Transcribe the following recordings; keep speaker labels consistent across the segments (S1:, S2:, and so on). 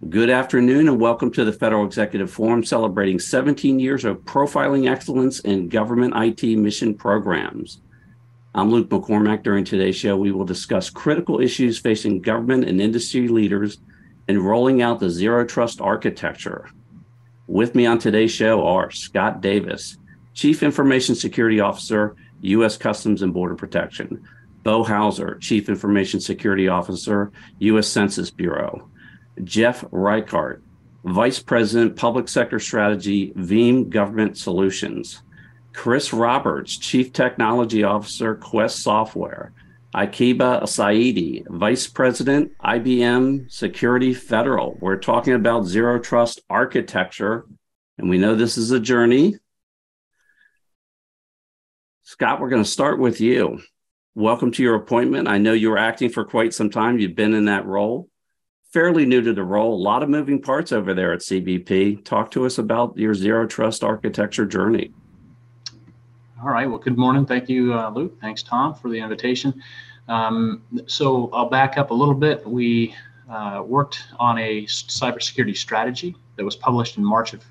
S1: Good afternoon and welcome to the Federal Executive Forum celebrating 17 years of profiling excellence in government IT mission programs. I'm Luke McCormack. During today's show, we will discuss critical issues facing government and industry leaders in rolling out the Zero Trust architecture. With me on today's show are Scott Davis, Chief Information Security Officer, U.S. Customs and Border Protection, Bo Hauser, Chief Information Security Officer, U.S. Census Bureau, Jeff Reichart, Vice President, Public Sector Strategy, Veeam Government Solutions, Chris Roberts, Chief Technology Officer, Quest Software, Akiba Saidi, Vice President, IBM Security Federal. We're talking about Zero Trust architecture, and we know this is a journey. Scott, we're going to start with you. Welcome to your appointment. I know you were acting for quite some time. You've been in that role. Fairly new to the role, a lot of moving parts over there at CBP. Talk to us about your Zero Trust architecture journey.
S2: All right. Well, good morning. Thank you, Luke. Thanks, Tom, for the invitation. So I'll back up a little bit. We worked on a cybersecurity strategy that was published in March of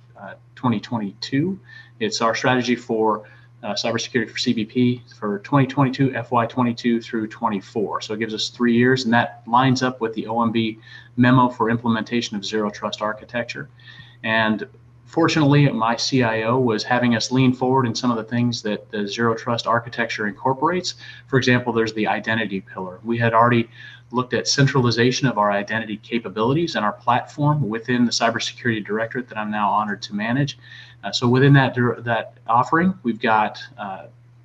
S2: 2022. It's our strategy for cybersecurity for CBP for 2022, FY22 through 24. So it gives us 3 years, and that lines up with the OMB memo for implementation of Zero Trust architecture. And fortunately, my CIO was having us lean forward in some of the things that the Zero Trust architecture incorporates. For example, there's the identity pillar. We had already looked at centralization of our identity capabilities and our platform within the cybersecurity directorate that I'm now honored to manage. So within that offering, we've got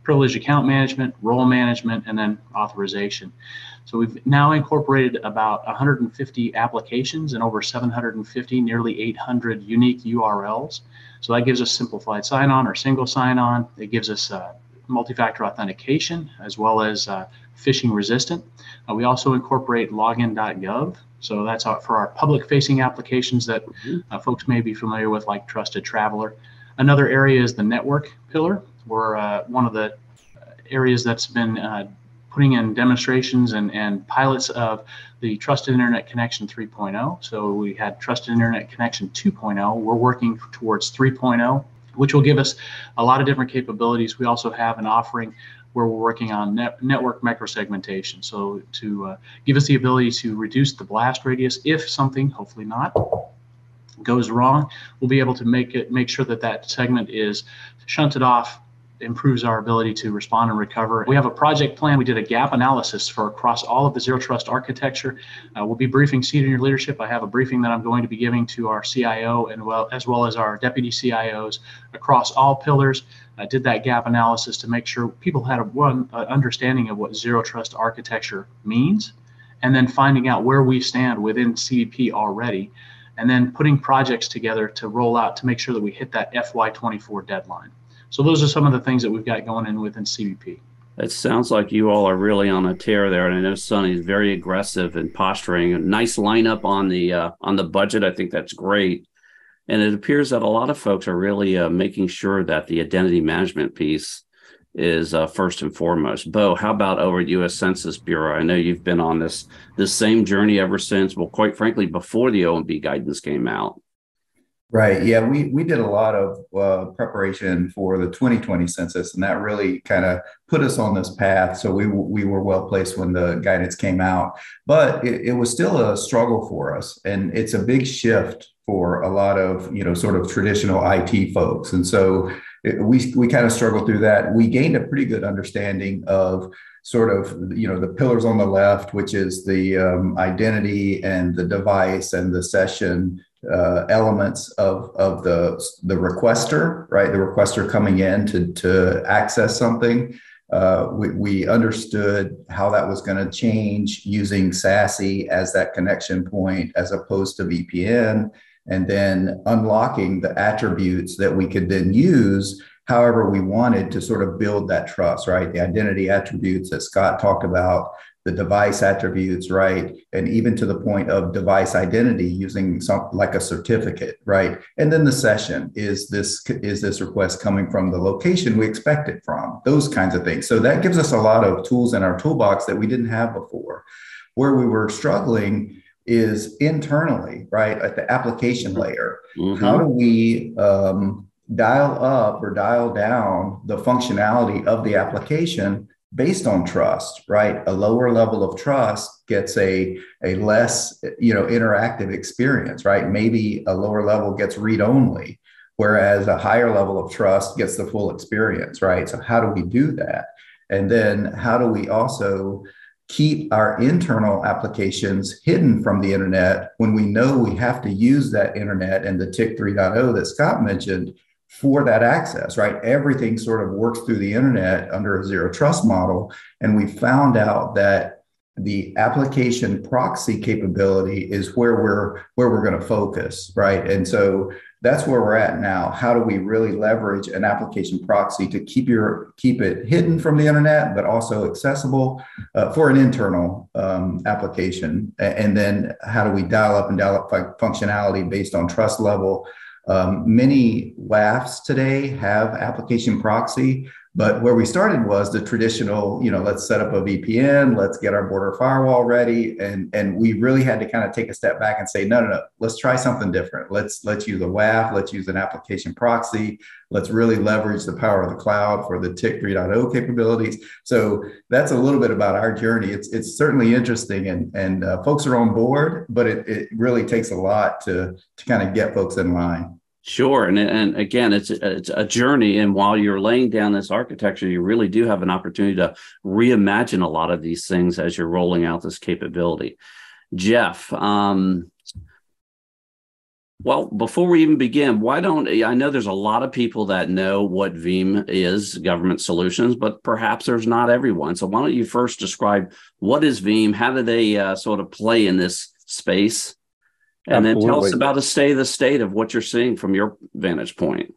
S2: privileged account management, role management, and then authorization. So we've now incorporated about 150 applications and over 750, nearly 800 unique URLs. So that gives us simplified sign-on or single sign-on. It gives us multi-factor authentication as well as phishing resistant. We also incorporate login.gov. So that's for our public-facing applications that folks may be familiar with, like Trusted Traveler. Another area is the network pillar. We're one of the areas that's been putting in demonstrations and pilots of the Trusted Internet Connection 3.0. So we had Trusted Internet Connection 2.0. We're working towards 3.0, which will give us a lot of different capabilities. We also have an offering where we're working on network microsegmentation. So to give us the ability to reduce the blast radius if something, hopefully not, goes wrong, we'll be able to make sure that that segment is shunted off, improves our ability to respond and recover. We have a project plan. We did a gap analysis for across all of the Zero Trust architecture. We'll be briefing senior leadership. I have a briefing that I'm going to be giving to our CIO and as well as our deputy CIOs across all pillars. I did that gap analysis to make sure people had an understanding of what Zero Trust architecture means, and then finding out where we stand within CBP already, and then putting projects together to roll out to make sure that we hit that FY24 deadline. So those are some of the things that we've got going in within CBP.
S1: It sounds like you all are really on a tear there, and I know Sonny's very aggressive in posturing. A nice lineup on the budget. I think that's great, and it appears that a lot of folks are really making sure that the identity management piece is first and foremost. Bo, how about over at U.S. Census Bureau? I know you've been on this same journey ever since. Well, quite frankly, before the OMB guidance came out.
S3: Right. Yeah, we did a lot of preparation for the 2020 census, and that really kind of put us on this path. So we were well placed when the guidance came out, but it was still a struggle for us, and it's a big shift for a lot of sort of traditional IT folks, and so we kind of struggled through that. We gained a pretty good understanding of sort of the pillars on the left, which is the identity and the device and the session elements of the requester, right? The requester coming in to access something. We understood how that was going to change using SASE as that connection point as opposed to VPN, and then unlocking the attributes that we could then use however we wanted to sort of build that trust, right? The identity attributes that Scott talked about, the device attributes, right? And even to the point of device identity using something like a certificate, right? And then the session, is this request coming from the location we expect it from? Those kinds of things. So that gives us a lot of tools in our toolbox that we didn't have before. Where we were struggling is internally, right, at the application layer.
S1: Mm-hmm.
S3: How do we dial up or dial down the functionality of the application based on trust, right? A lower level of trust gets a less, interactive experience, right? Maybe a lower level gets read only, whereas a higher level of trust gets the full experience, right? So how do we do that? And then how do we also keep our internal applications hidden from the internet when we know we have to use that internet and the TIC 3.0 that Scott mentioned for that access, right? Everything sort of works through the internet under a zero trust model. And we found out that the application proxy capability is where we're going to focus, right? And so that's where we're at now. How do we really leverage an application proxy to keep it hidden from the internet, but also accessible for an internal application? And then how do we dial up functionality based on trust level? Many WAFs today have application proxy, but where we started was the traditional, let's set up a VPN, let's get our border firewall ready. And we really had to kind of take a step back and say, no, let's try something different. Let's use a WAF, let's use an application proxy. Let's really leverage the power of the cloud for the TIC 3.0 capabilities. So that's a little bit about our journey. It's certainly interesting and folks are on board, but it really takes a lot to kind of get folks in line.
S1: Sure. And again, it's a journey. And while you're laying down this architecture, you really do have an opportunity to reimagine a lot of these things as you're rolling out this capability. Jeff, well, before we even begin, I know there's a lot of people that know what Veeam is, Government Solutions, but perhaps there's not everyone. So why don't you first describe what is Veeam? How do they sort of play in this space? And Absolutely. Then tell us about the state of what you're seeing from your vantage point.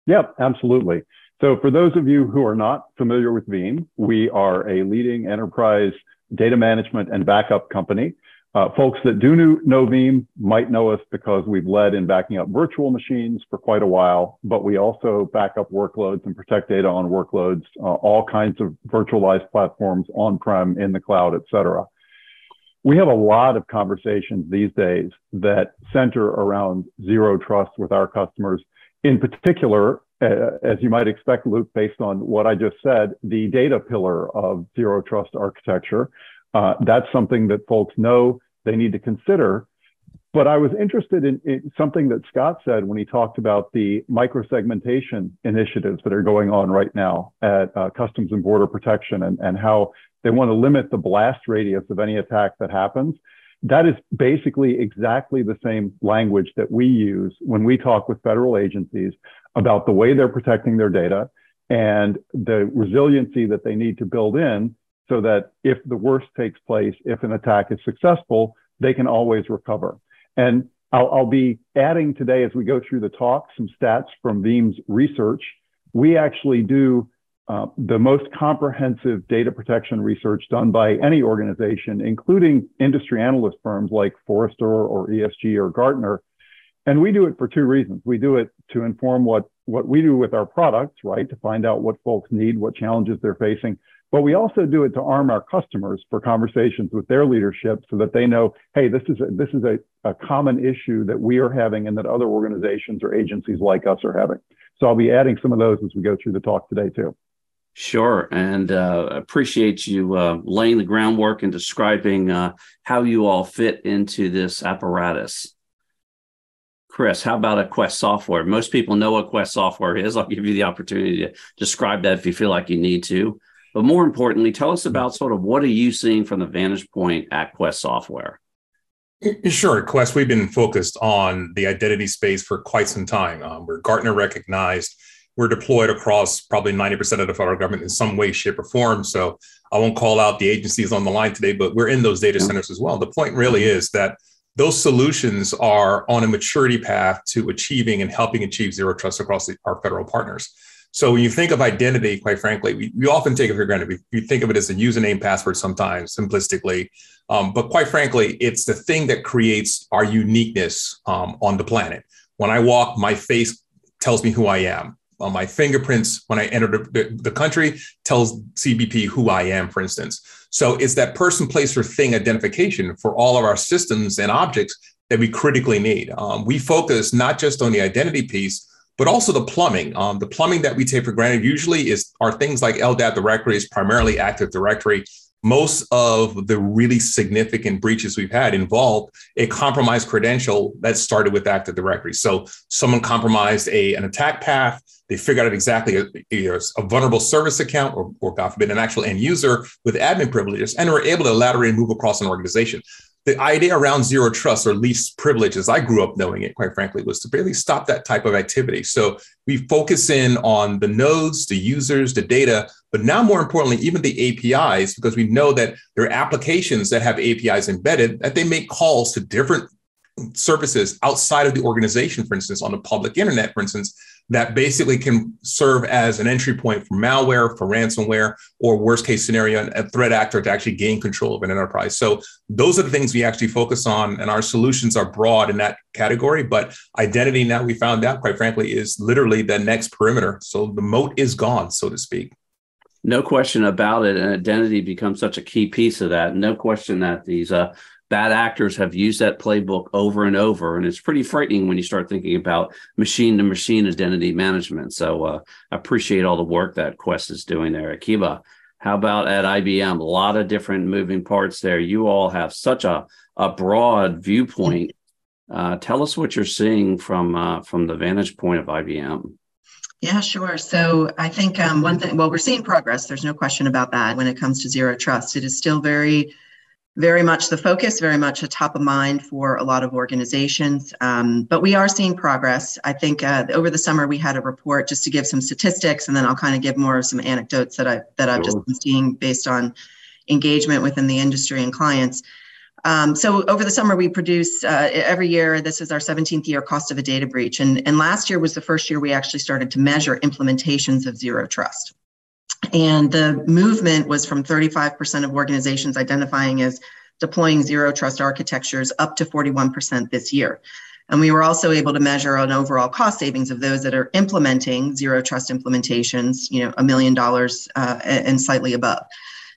S4: Yep, absolutely. So for those of you who are not familiar with Veeam, we are a leading enterprise data management and backup company. Folks that do know Veeam might know us because we've led in backing up virtual machines for quite a while, but we also back up workloads and protect data on workloads, all kinds of virtualized platforms on-prem, in the cloud, et cetera. We have a lot of conversations these days that center around zero trust with our customers. In particular, as you might expect, Luke, based on what I just said, the data pillar of zero trust architecture. That's something that folks know they need to consider. But I was interested in something that Scott said when he talked about the microsegmentation initiatives that are going on right now at Customs and Border Protection and how they want to limit the blast radius of any attack that happens. That is basically exactly the same language that we use when we talk with federal agencies about the way they're protecting their data and the resiliency that they need to build in so that if the worst takes place, if an attack is successful, they can always recover. And I'll be adding today, as we go through the talk, some stats from Veeam's research. We actually do the most comprehensive data protection research done by any organization, including industry analyst firms like Forrester or ESG or Gartner. And we do it for two reasons. We do it to inform what we do with our products, right? To find out what folks need, what challenges they're facing. But we also do it to arm our customers for conversations with their leadership so that they know, hey, this is a common issue that we are having and that other organizations or agencies like us are having. So I'll be adding some of those as we go through the talk today too.
S1: Sure. And appreciate you laying the groundwork and describing how you all fit into this apparatus. Chris, how about a Quest software? Most people know what Quest software is. I'll give you the opportunity to describe that if you feel like you need to. But more importantly, tell us about sort of what are you seeing from the vantage point at Quest software?
S5: Sure. At Quest, we've been focused on the identity space for quite some time. We're Gartner recognized. We're deployed across probably 90% of the federal government in some way, shape, or form. So I won't call out the agencies on the line today, but we're in those data centers as well. The point really is that those solutions are on a maturity path to achieving and helping achieve zero trust across our federal partners. So when you think of identity, quite frankly, we often take it for granted. We think of it as a username, password sometimes, simplistically. But quite frankly, it's the thing that creates our uniqueness on the planet. When I walk, my face tells me who I am. My fingerprints, when I enter the country, tells CBP who I am, for instance. So it's that person, place, or thing identification for all of our systems and objects that we critically need. We focus not just on the identity piece, but also the plumbing. The plumbing that we take for granted usually are things like LDAP directories, primarily Active Directory. Most of the really significant breaches we've had involved a compromised credential that started with Active Directory. So someone compromised an attack path. They figured out exactly a vulnerable service account or God forbid, an actual end user with admin privileges, and were able to laterally move across an organization. The idea around zero trust, or least privilege, as I grew up knowing it, quite frankly, was to really stop that type of activity. So we focus in on the nodes, the users, the data, but now more importantly, even the APIs, because we know that there are applications that have APIs embedded, that they make calls to different services outside of the organization, for instance, on the public internet, for instance, that basically can serve as an entry point for malware, for ransomware, or worst case scenario, a threat actor to actually gain control of an enterprise. So those are the things we actually focus on, and our solutions are broad in that category. But identity, now we found out, quite frankly, is literally the next perimeter. So the moat is gone, so to speak.
S1: No question about it. And identity becomes such a key piece of that. No question that these bad actors have used that playbook over and over. And it's pretty frightening when you start thinking about machine-to-machine identity management. So I appreciate all the work that Quest is doing there. Akiba, how about at IBM? A lot of different moving parts there. You all have such a broad viewpoint. Tell us what you're seeing from the vantage point of IBM.
S6: Yeah, sure. So I think one thing, well, we're seeing progress. There's no question about that when it comes to zero trust. It is still very much the focus, very much a top of mind for a lot of organizations. But we are seeing progress. I think over the summer we had a report, just to give some statistics, and then I'll kind of give more of some anecdotes that I've just been seeing based on engagement within the industry and clients. So over the summer, we produce every year, this is our 17th year, cost of a data breach. And last year was the first year we actually started to measure implementations of zero trust. And the movement was from 35% of organizations identifying as deploying zero trust architectures up to 41% this year. And we were also able to measure an overall cost savings of those that are implementing zero trust implementations, $1 million and slightly above.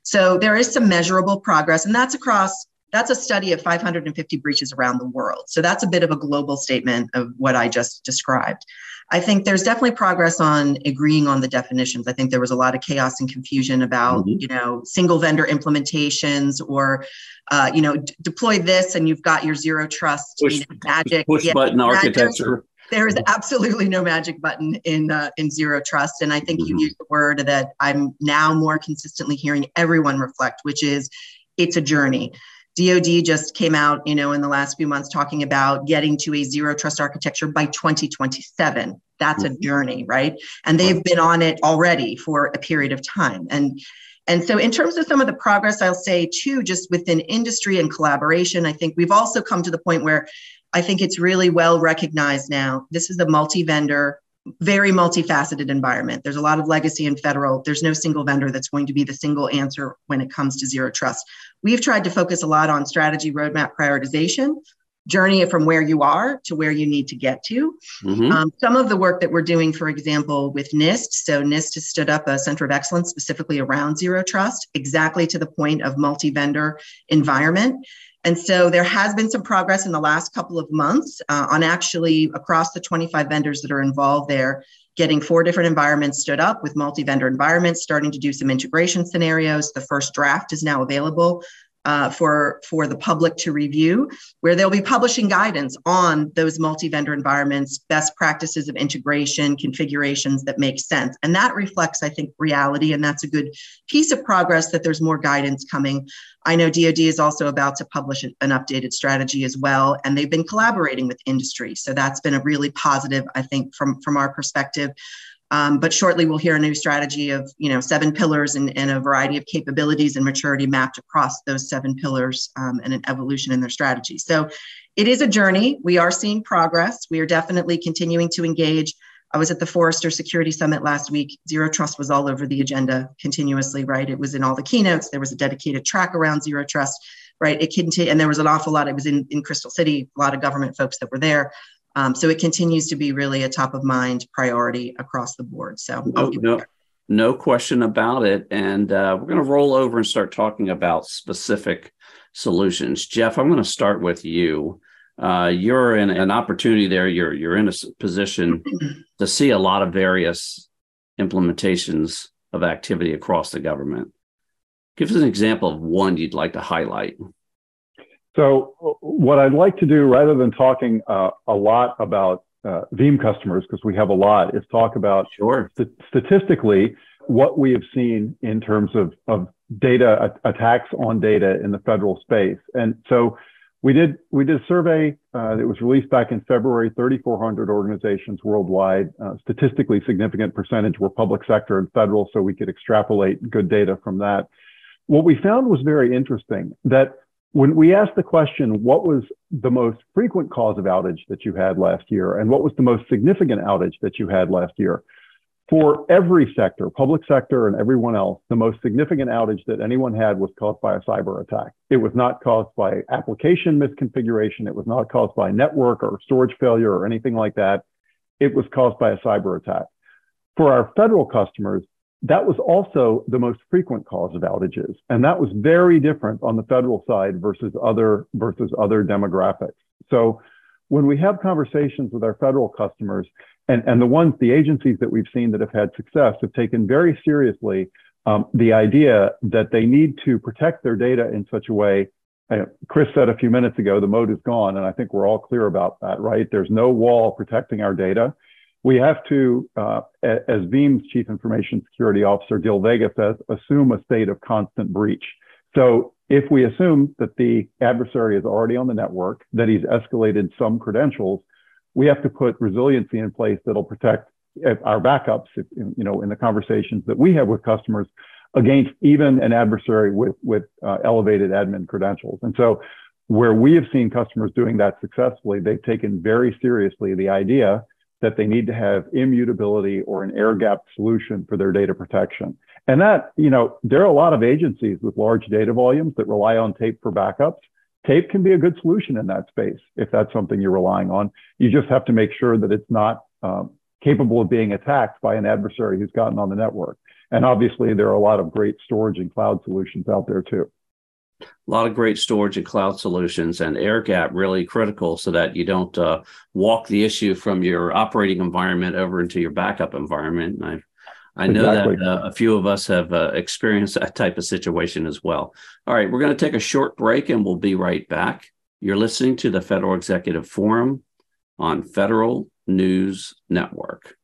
S6: So there is some measurable progress, and that's a study of 550 breaches around the world. So that's a bit of a global statement of what I just described. I think there's definitely progress on agreeing on the definitions. I think there was a lot of chaos and confusion about, single vendor implementations or, deploy this and you've got your zero trust magic
S1: push button architecture.
S6: There is absolutely no magic button in zero trust. And I think you used the word that I'm now more consistently hearing everyone reflect, which is it's a journey. DoD just came out, in the last few months talking about getting to a zero trust architecture by 2027. That's a journey, right? And they've been on it already for a period of time. And so in terms of some of the progress, I'll say too, just within industry and collaboration, I think we've also come to the point where I think it's really well recognized now. This is a multi-vendor, very multifaceted environment. There's a lot of legacy and federal. There's no single vendor that's going to be the single answer when it comes to zero trust. We've tried to focus a lot on strategy, roadmap, prioritization, journey from where you are to where you need to get to. Some of the work that we're doing, for example, with NIST. So NIST has stood up a center of excellence specifically around zero trust, exactly to the point of multi-vendor environment. And so there has been some progress in the last couple of months on actually across the 25 vendors that are involved there, getting 4 different environments stood up with multi-vendor environments, starting to do some integration scenarios. The first draft is now available for the public to review, where they'll be publishing guidance on those multi-vendor environments, best practices of integration, configurations that make sense. And that reflects, I think, reality. And that's a good piece of progress that there's more guidance coming. I know DoD is also about to publish an updated strategy as well, and they've been collaborating with industry. So that's been a really positive, I think, from our perspective. But shortly we'll hear a new strategy of 7 pillars and a variety of capabilities and maturity mapped across those 7 pillars and an evolution in their strategy. So it is a journey. We are seeing progress. We are definitely continuing to engage. I was at the Forrester Security Summit last week. Zero trust was all over the agenda continuously, right? It was in all the keynotes. There was a dedicated track around zero trust, right? And there was an awful lot. It was in Crystal City, a lot of government folks that were there. So it continues to be really a top of mind priority across the board. So
S1: No question about it. And we're going to roll over and start talking about specific solutions. Jeff, I'm going to start with you. You're in an opportunity there. You're in a position to see a lot of various implementations of activity across the government. Give us an example of one you'd like to highlight.
S4: So what I'd like to do, rather than talking a lot about Veeam customers, because we have a lot, is talk about statistically what we have seen in terms of data attacks on data in the federal space. And so we did a survey that was released back in February. 3,400 organizations worldwide, statistically significant percentage were public sector and federal, so we could extrapolate good data from that. What we found was very interesting, that when we asked the question, what was the most frequent cause of outage that you had last year, and what was the most significant outage that you had last year, for every sector, public sector and everyone else, the most significant outage that anyone had was caused by a cyber attack. It was not caused by application misconfiguration. It was not caused by network or storage failure or anything like that. It was caused by a cyber attack. For our federal customers, that was also the most frequent cause of outages. And that was very different on the federal side versus other demographics. So when we have conversations with our federal customers, and the agencies that we've seen that have had success have taken very seriously the idea that they need to protect their data in such a way. Chris said a few minutes ago, the moat is gone. And I think we're all clear about that, right? There's no wall protecting our data. We have to, as Veeam's Chief Information Security Officer, Dil Vega says, assume a state of constant breach. So if we assume that the adversary is already on the network, that he's escalated some credentials, we have to put resiliency in place that'll protect our backups, in the conversations that we have with customers against even an adversary with elevated admin credentials. And so where we have seen customers doing that successfully, they've taken very seriously the idea that they need to have immutability or an air-gapped solution for their data protection. And that, there are a lot of agencies with large data volumes that rely on tape for backups. Tape can be a good solution in that space if that's something you're relying on. You just have to make sure that it's not capable of being attacked by an adversary who's gotten on the network. And obviously, there are a lot of great storage and cloud solutions out there too.
S1: A lot of great storage and cloud solutions, and air gap really critical so that you don't walk the issue from your operating environment over into your backup environment. I know exactly. That a few of us have experienced that type of situation as well. All right, we're going to take a short break and we'll be right back. You're listening to the Federal Executive Forum on Federal News Network.